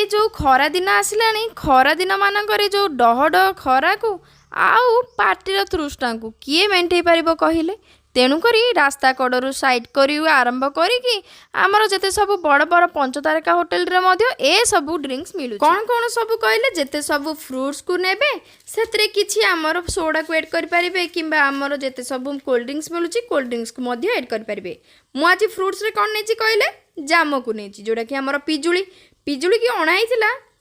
जो खरा दिन आसलानी खरा दिन मानकर जो डह डह खरा को आउ पार्टीर तृष्णा को किए मेंटेई पारिबो कहिले। तेणुक रास्ता कड़ू साइड कर आरंभ करी आमर जिते सब बड़ बड़ पंचतारका होटेल रे मध्य ए सब ड्रिंक्स मिलू। कौन कौन सब कहले जिते सब फ्रुट्स को नेबे से किछि आमर सोडा को ऐड करें कि आमर जिते सब कोल्ड ड्रिंक्स मिलूँ कोल्ड ड्रिंक्स को मध्य ऐड करें। मु आज फ्रुट्स रे कौन नहीं कहले जाम को नहीं जोटा कि आमर पिजुली पिजुली की अणाई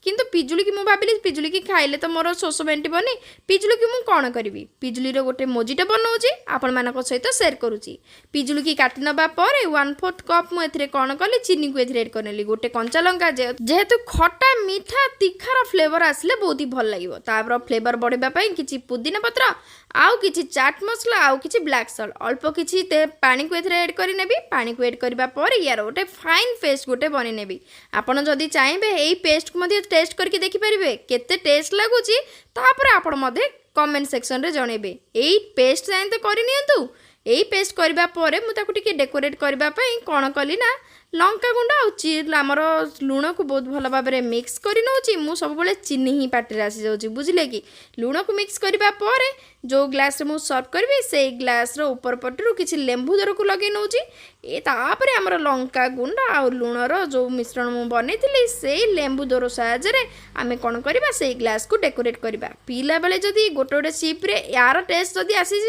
किंतु पिजुली की भाविली पिजुली की खाइले तो मोर शोष मेंटबनी पिजुली की मुझे कौन करी पिजुली गोटे मोजिटो बनाऊँगी आपण मान सहित सेयार करुँची। पिजुली की काटि नबा परे 1/4 कप मुझे कौन कली चीनी को एड करनेली गोटे कंचा लंका जेहेतु खटा मीठा तीखार फ्लेवर आसले बहुत ही भल लगे तापर फ्लेवर बढ़ाई किसी पुदीना पत्र आउ किछि चाट मसला आउ किछि ब्लैक सॉल्ट अल्प किछि पानी को एथरे ऐड करि नेबी। पानी को ऐड करबा पर यार गोटे फाइन पेस्ट गोटे बनै नेबी। आपण जदि चाहेबे एई पेस्ट को मध्ये टेस्ट करके देखि परिबे केते टेस्ट लागुची तापर आपण मध्ये कमेंट सेक्शन रे जणेबे। एई पेस्ट जाय तो करि नियंतु। एई पेस्ट करबा परे मु ताकु टिके डेकोरेट करबा पई कोन कली ना लंका गुंडा और आमर लुण को बहुत भल भाव में मिक्स कर नौची मु सब बेले चीनी ही पाटे आसी जाऊँगी बुझिले कि लुण को मिक्स करबा परे जो ग्लास रे मु सर्व करी से ग्लास रो ऊपर पटरू किसी लेंबू दर को लगे नौची ए तापर आमर लंका गुंडा और लुणर जो मिश्रण मु बनई से लेंबू दर साहाय्य आम कौन करवा से ग्लास को डेकोरेट करवा। पीला बेले जदि गोटे गोटे सिप रे यार टेस्ट जदि आसी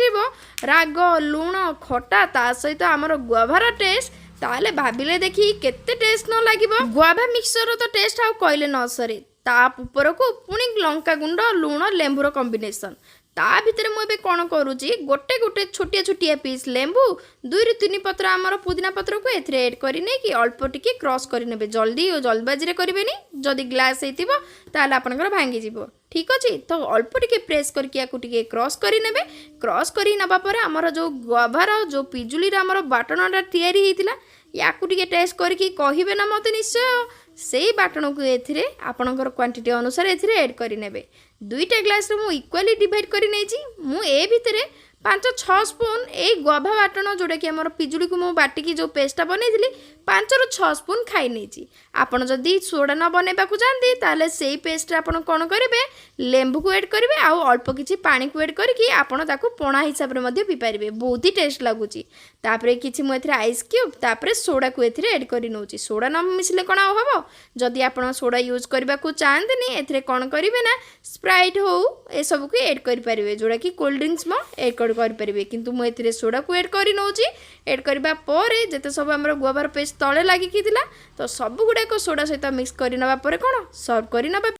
राग लुण खटा ता सहित आमर गुआभार टेस्ट ताले भाविले देखी केते टेस्ट न लागिबो। गुआभा मिक्सचर तो टेस्ट आउ कहले न सरे ता ऊपर को पुणी लंका गुंड लुण लेंबूर कॉम्बिनेशन ता भितर मुझे कौन करुँची गोटे गोटे छोटिया छोटिया पीस लेंबू 2 ରୁ 3 पत्र आमर पुदीना पत्र को एथरे ऐड करिने कि अल्प टिके क्रॉस करिनेबे जल्दी और जल्दबाजी रे करिवेनी जदि ग्लास हेतिबो ताले आपनकर भांगी जिवो ठीक अच्छे। तो अल्प टिके प्रेस करके टिके क्रॉस करिनेबे। क्रॉस करी नबा परे आमर जो गुआभार जो पिजुली रा आमर बाटणटा तयारी हेतिला याकू टिके टेस्ट करके कहिबे ना मते निश्चय से बाटण को एथिरे आपणकर क्वांटिटी अनुसार एथिरे ऐड करिनेबे। 2टा ग्लास रे मु इक्वाली डिवाइड करि नेछि मु ए भितरे 5-6 स्पून ए गुआभा बाटण जोड़ा कि आमर पिजुली को मु बाटिकी जो पेस्टा बनई 5-6 स्पून खाई नहीं। आपड़ जदि सोडा न बनवा चाहती ताले से पेस्ट आपड़ कौन करेंगे लेंबू को ऐड करेंगे आउ अल्प किसी पानी को ऐड करके आपड़ ताकू पणा हिसाब से पी पारे बहुत ही टेस्ट लगुच। तापर किसी मुझे आइस क्यूब तापर सोडा को एथिरे ऐड कर नौची सोडा न मिसले कौन हम जदि आप सोडा यूज करने को चाहते एथिरे कौन करेंगे ना स्प्राइट हो ए सब को ऐड करेंगे जोड़ा कि कोल्ड ड्रिंक्स ऐड करेंगे किंतु मुझे सोडा को ऐड कर नौची ऐड करबा परे जेते सब हमर गुआभार पेस्ट तले लागिकी थिला तो सब गुड़ाक सोडा सहित मिक्स कर नबा परे कौन सर्व कर नबा।